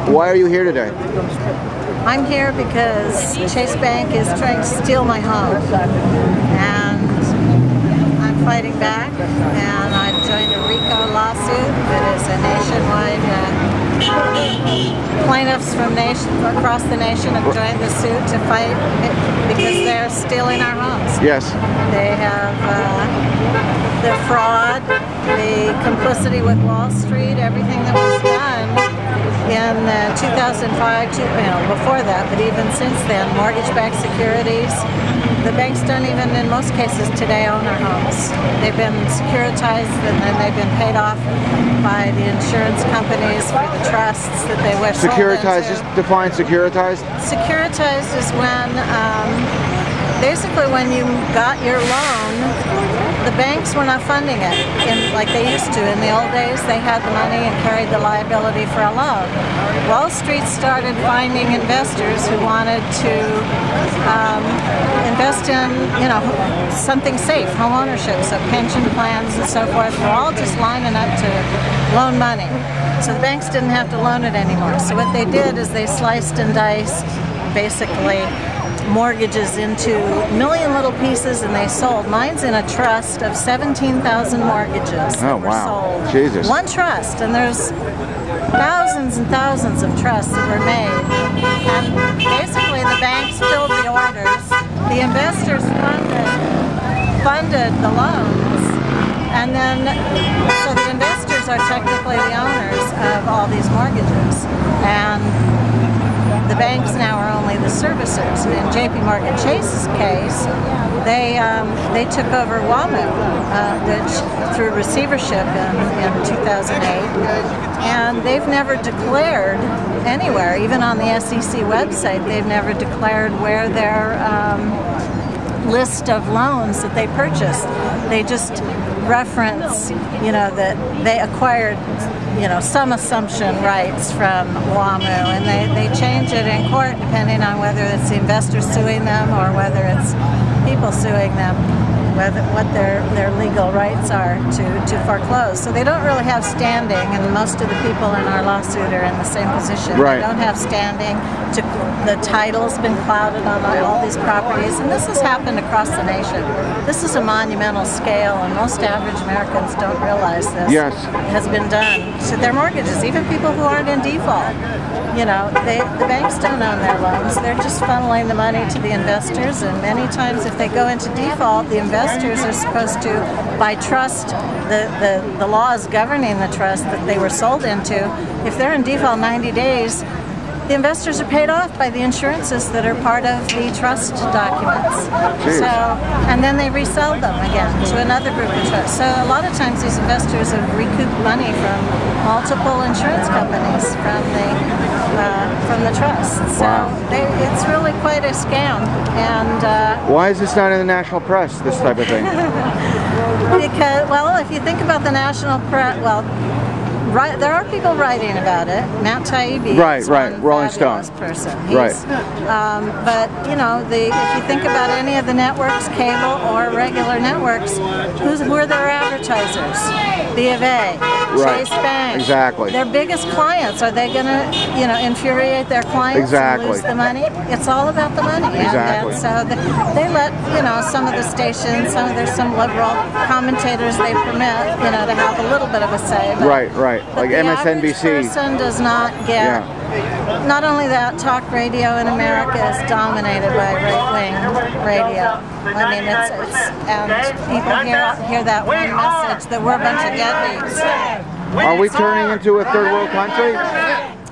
Why are you here today? I'm here because Chase Bank is trying to steal my home, and I'm fighting back, and I've joined a RICO lawsuit that is a nationwide plaintiffs from across the nation have joined the suit to fight because they're stealing our homes. Yes. They have the fraud, the complicity with Wall Street, everything that was done in 2005, before that, but even since then, mortgage-backed securities. The banks don't even, in most cases today, own our homes. They've been securitized and then they've been paid off by the insurance companies for the trusts that they were sold into. Securitized, just define securitized. Securitized is when, basically when you got your loan, the banks were not funding it like they used to. In the old days, they had the money and carried the liability for a loan. Wall Street started finding investors who wanted to invest in, something safe, home ownership, so pension plans and so forth. We're all just lining up to loan money. So the banks didn't have to loan it anymore. So what they did is they sliced and diced, basically, mortgages into million little pieces, and they sold. Mine's in a trust of 17,000 mortgages that were sold. Jesus. One trust, and there's thousands and thousands of trusts that were made. And basically the banks filled the orders, the investors funded the loans, and then, so the investors are technically the owners of all these mortgages. And the banks now are only the servicers. In J.P. Morgan Chase's case, they took over WAMU, which through receivership in 2008, and they've never declared anywhere, even on the SEC website, they've never declared where their list of loans that they purchased. They just reference, that they acquired, some assumption rights from WAMU, and they change it in court depending on whether it's the investors suing them or whether it's people suing them, what their legal rights are to foreclose. So they don't really have standing, and most of the people in our lawsuit are in the same position. Right. They don't have standing. The title's been clouded on all these properties, and this has happened across the nation. This is a monumental scale, and most average Americans don't realize this. Yes. Has been done to their mortgages, even people who aren't in default. The banks don't own their loans. They're just funneling the money to the investors, and many times if they go into default, the investors are supposed to, by trust, the laws governing the trust that they were sold into, if they're in default 90 days, the investors are paid off by the insurances that are part of the trust documents. Jeez. So, and then they resell them again to another group of trusts. So a lot of times these investors have recouped money from multiple insurance companies from the trust. So it's really quite a scam. And why is this not in the national press, this type of thing? Because, well, if you think about the national press, there are people writing about it. Matt Taibbi is one Rolling Stone person. Right. But if you think about any of the networks, cable or regular networks, who are their advertisers? B of A, Chase Bank. Exactly. Their biggest clients. Are they going to, infuriate their clients and lose the money? It's all about the money. Exactly. And so they let, some of the stations, there's some liberal commentators they permit, to have a little bit of a say. Right. But Like the MSNBC. average person does not get. Not only that, talk radio in America is dominated by right-wing radio. I mean, and people hear that one message that we're a bunch of deadbeats. Are we turning into a third world country?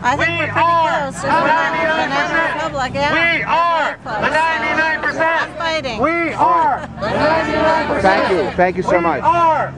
I think we're pretty close. If we're not the Banana Republic, We are the 99%. I'm fighting. We are the 99%. Thank you so much. We are